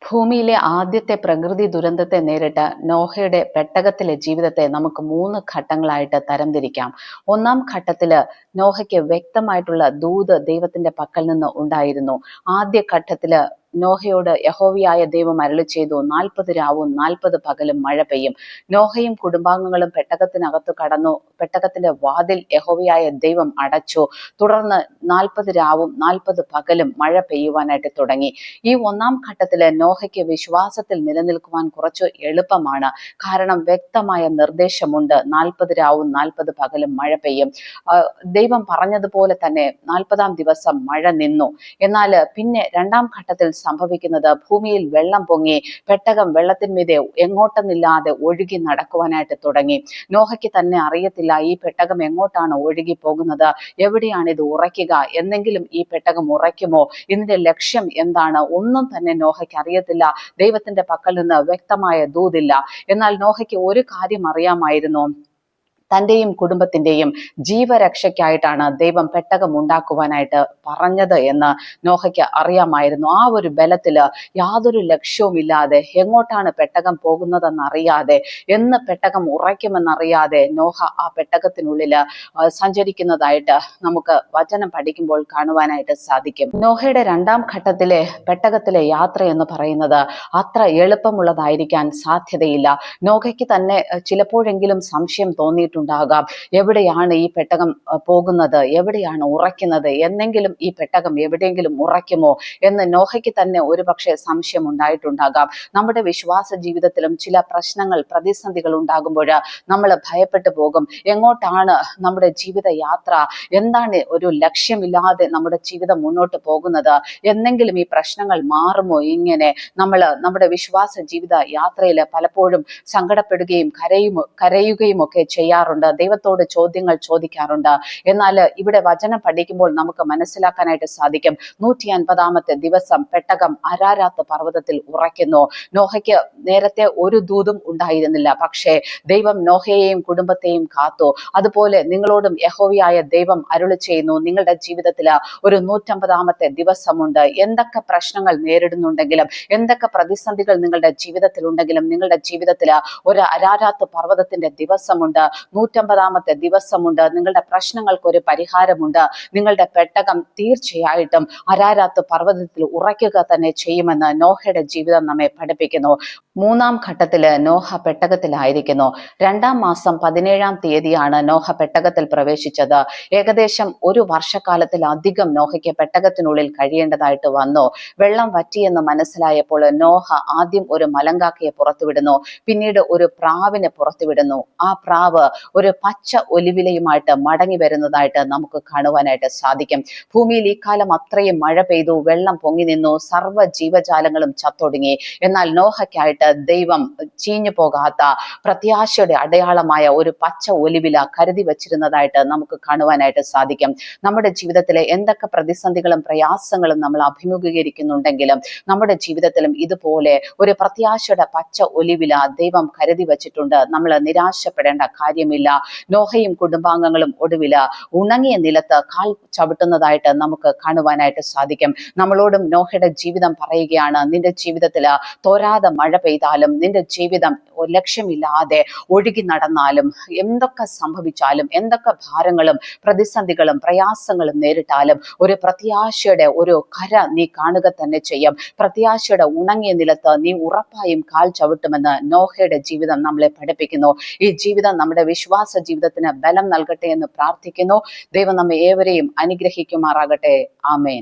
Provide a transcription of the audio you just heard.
ഭൂമിയിലെ ആദ്യത്തെ പ്രകൃതി ദുരന്തത്തെ നേരിട്ട നോഹയുടെ പെട്ടകത്തിലെ ജീവിതത്തെ നമുക്ക് 3 ഘട്ടങ്ങളായിട്ട് തരംതിരിക്കാം. ഒന്നാം ഘട്ടത്തില് നോഹയ്ക്ക് വ്യക്തമായിട്ടുള്ള ദൂത് ദൈവത്തിന്റെ പക്കൽ നിന്ന് ഉണ്ടായിരുന്നു. ആദ്യ ഘട്ടത്തില് നോഹയോട് യഹോവയായ ദൈവം അരുളിച്ചെയ്തു, 40 രാവും 40 പകലും മഴ പെയ്യും. നോഹയും കുടുംബാംഗങ്ങളും പെട്ടകത്തിനകത്ത് കടന്നു. പെട്ടകത്തിന്റെ വാതിൽ യഹോവയായ ദൈവം അടച്ചു. തുടർന്ന് 40 രാവും 40 പകലും മഴ പെയ്യുവാനായിട്ട് തുടങ്ങി. ഈ ഒന്നാം ഘട്ടത്തില് നോഹയ്ക്ക് വിശ്വാസത്തിൽ നിലനിൽക്കുവാൻ കുറച്ച് എളുപ്പമാണ്. കാരണം വ്യക്തമായ നിർദ്ദേശമുണ്ട്. 40 രാവും 40 പകലും മഴ പെയ്യും. ദൈവം പറഞ്ഞതുപോലെ തന്നെ 40-ാം ദിവസം മഴ നിന്നു. എന്നാൽ പിന്നെ രണ്ടാം ഘട്ടത്തിൽ സംഭവിക്കുന്നത്, ഭൂമിയിൽ വെള്ളം പൊങ്ങി പെട്ടകം വെള്ളത്തിന്മീതെ എങ്ങോട്ടെന്നില്ലാതെ ഒഴുകി നടക്കുവാനായിട്ട് തുടങ്ങി. നോഹയ്ക്ക് തന്നെ അറിയത്തില്ല ഈ പെട്ടകം എങ്ങോട്ടാണ് ഒഴുകി പോകുന്നത്, എവിടെയാണ് ഇത് ഉറയ്ക്കുക, എന്നെങ്കിലും ഈ പെട്ടകം ഉറയ്ക്കുമോ, ഇതിന്റെ ലക്ഷ്യം എന്താണ്, ഒന്നും തന്നെ നോഹയ്ക്ക് അറിയത്തില്ല. ദൈവത്തിന്റെ പക്കൽ നിന്ന് വ്യക്തമായ ദൂതില്ല. എന്നാൽ നോഹയ്ക്ക് ഒരു കാര്യം അറിയാമായിരുന്നു, തന്റെയും കുടുംബത്തിന്റെയും ജീവരക്ഷയ്ക്കായിട്ടാണ് ദൈവം പെട്ടകം ഉണ്ടാക്കുവാനായിട്ട് പറഞ്ഞത് എന്ന് നോഹയ്ക്ക് അറിയാമായിരുന്നു. ആ ഒരു ബലത്തില് യാതൊരു ലക്ഷ്യവുമില്ലാതെ, എങ്ങോട്ടാണ് പെട്ടകം പോകുന്നതെന്നറിയാതെ, എന്ന് പെട്ടകം ഉറയ്ക്കുമെന്നറിയാതെ നോഹ ആ പെട്ടകത്തിനുള്ളില് സഞ്ചരിക്കുന്നതായിട്ട് നമുക്ക് വചനം പഠിക്കുമ്പോൾ കാണുവാനായിട്ട് സാധിക്കും. നോഹയുടെ രണ്ടാം ഘട്ടത്തിലെ പെട്ടകത്തിലെ യാത്ര എന്ന് പറയുന്നത് അത്ര എളുപ്പമുള്ളതായിരിക്കാൻ സാധ്യതയില്ല. നോഹയ്ക്ക് തന്നെ ചിലപ്പോഴെങ്കിലും സംശയം തോന്നിയിട്ടുണ്ടാകാം, എവിടെയാണ് ഈ പെട്ടകം പോകുന്നത്, എവിടെയാണ് ഉറയ്ക്കുന്നത്, എന്നെങ്കിലും ഈ പെട്ടകം എവിടെയെങ്കിലും ഉറയ്ക്കുമോ എന്ന് നോഹയ്ക്ക് തന്നെ ഒരുപക്ഷെ സംശയം ഉണ്ടായിട്ടുണ്ടാകാം. നമ്മുടെ വിശ്വാസ ജീവിതത്തിലും ചില പ്രശ്നങ്ങൾ, പ്രതിസന്ധികൾ ഉണ്ടാകുമ്പോൾ നമ്മൾ ഭയപ്പെട്ടു പോകും. എങ്ങോട്ടാണ് നമ്മുടെ ജീവിത യാത്ര, എന്താണ് ഒരു ലക്ഷ്യമില്ലാതെ നമ്മുടെ ജീവിതം മുന്നോട്ട് പോകുന്നത്, എന്നെങ്കിലും ഈ പ്രശ്നങ്ങൾ മാറുമോ, ഇങ്ങനെ നമ്മൾ നമ്മുടെ വിശ്വാസ ജീവിത യാത്രയിൽ പലപ്പോഴും സങ്കടപ്പെടുകയും കരയുകയും ഒക്കെ ചെയ്യാറുണ്ട്. ദൈവത്തോട് ചോദ്യങ്ങൾ ചോദിക്കാറുണ്ട്. എന്നാൽ ഇവിടെ വചനം പഠിക്കുമ്പോൾ നമുക്ക് മനസ്സിലാക്കാനായിട്ട് സാധിക്കും, 150-ാമത്തെ ദിവസം പെട്ടകം അരാരാത്ത് പർവ്വതത്തിൽ ഉറയ്ക്കുന്നു. നോഹയ്ക്ക് നേരത്തെ ഒരു ദൂതും ഉണ്ടായിരുന്നില്ല, പക്ഷേ ദൈവം നോഹയെയും കുടുംബത്തെയും കാത്തു. അതുപോലെ നിങ്ങളോടും യഹോവയായ ദൈവം അരുളി ചെയ്യുന്നു, നിങ്ങളുടെ ജീവിതത്തിൽ ഒരു 150-ാമത്തെ ദിവസമുണ്ട്. എന്തൊക്കെ പ്രശ്നങ്ങൾ നേരിടുന്നുണ്ടെങ്കിലും, എന്തൊക്കെ പ്രതിസന്ധികൾ നിങ്ങളുടെ ജീവിതത്തിൽ ഉണ്ടെങ്കിലും, നിങ്ങളുടെ ജീവിതത്തിൽ ഒരു അരാരാത്ത് പർവ്വതത്തിന്റെ ദിവസമുണ്ട്, 150-ാമത്തെ ദിവസമുണ്ട്. നിങ്ങളുടെ പ്രശ്നങ്ങൾക്ക് ഒരു പരിഹാരമുണ്ട്. നിങ്ങളുടെ പെട്ടകം തീർച്ചയായിട്ടും അരാരാത്ത് പർവ്വതത്തിൽ ഉറയ്ക്കുക തന്നെ ചെയ്യുമെന്ന് നോഹയുടെ ജീവിതം നമ്മെ പഠിപ്പിക്കുന്നു. മൂന്നാം ഘട്ടത്തില് നോഹ പെട്ടകത്തിലായിരിക്കുന്നു. 2-ാം മാസം 17-ാം തീയതിയാണ് നോഹ പെട്ടകത്തിൽ പ്രവേശിച്ചത്. ഏകദേശം ഒരു വർഷക്കാലത്തിലധികം നോഹയ്ക്ക് പെട്ടകത്തിനുള്ളിൽ കഴിയേണ്ടതായിട്ട് വന്നു. വെള്ളം വറ്റിയെന്ന് മനസ്സിലായപ്പോൾ നോഹ ആദ്യം ഒരു മലങ്കാക്കയെ പുറത്തുവിടുന്നു, പിന്നീട് ഒരു പ്രാവിനെ പുറത്തുവിടുന്നു. ആ പ്രാവ് ഒരു പച്ച ഒലിവിലയുമായിട്ട് മടങ്ങി വരുന്നതായിട്ട് നമുക്ക് കാണുവാനായിട്ട് സാധിക്കും. ഭൂമിയിൽ ഈ കാലം അത്രയും മഴ പെയ്തു, വെള്ളം പൊങ്ങി നിന്നു, സർവ്വ ജീവജാലങ്ങളും ചത്തൊടുങ്ങി. എന്നാൽ നോഹയ്ക്കായിട്ട് ദൈവം ചീഞ്ഞു പോകാത്ത പ്രത്യാശയുടെ അടയാളമായ ഒരു പച്ച ഒലിവില കരുതി വച്ചിരുന്നതായിട്ട് നമുക്ക് കാണുവാനായിട്ട് സാധിക്കും. നമ്മുടെ ജീവിതത്തിലെ എന്തൊക്കെ പ്രതിസന്ധികളും പ്രയാസങ്ങളും നമ്മൾ അഭിമുഖീകരിക്കുന്നുണ്ടെങ്കിലും, നമ്മുടെ ജീവിതത്തിലും ഇതുപോലെ ഒരു പ്രത്യാശയുടെ പച്ച ഒലിവില ദൈവം കരുതി വച്ചിട്ടുണ്ട്. നമ്മൾ നിരാശപ്പെടേണ്ട കാര്യമില്ല. നോഹയും കുടുംബാംഗങ്ങളും ഒടുവില് ഉണങ്ങിയ നിലത്ത് കാൽ ചവിട്ടുന്നതായിട്ട് നമുക്ക് കാണുവാനായിട്ട് സാധിക്കും. നമ്മളോടും നോഹയുടെ ജീവിതം പറയുകയാണ്, നിന്റെ ജീവിതത്തിൽ തോരാതെ മഴ പെയ്താലും, നിന്റെ ജീവിതം ലക്ഷ്യമില്ലാതെ ഒഴുകി നടന്നാലും, എന്തൊക്കെ സംഭവിച്ചാലും, എന്തൊക്കെ ഭാരങ്ങളും പ്രതിസന്ധികളും പ്രയാസങ്ങളും നേരിട്ടാലും, ഒരു പ്രത്യാശയുടെ ഒരു കര നീ കാണുക തന്നെ ചെയ്യും. പ്രത്യാശയുടെ ഉണങ്ങിയ നിലത്ത് നീ ഉറപ്പായും കാൽ ചവിട്ടുമെന്ന് നോഹയുടെ ജീവിതം നമ്മളെ പഠിപ്പിക്കുന്നു. ഈ ജീവിതം നമ്മുടെ വിശ്വാസ ജീവിതത്തിന് ബലം നൽകട്ടെ എന്ന് പ്രാർത്ഥിക്കുന്നു. ദൈവം നമ്മെ ഏവരെയും അനുഗ്രഹിക്കുമാറാകട്ടെ. ആമേൻ.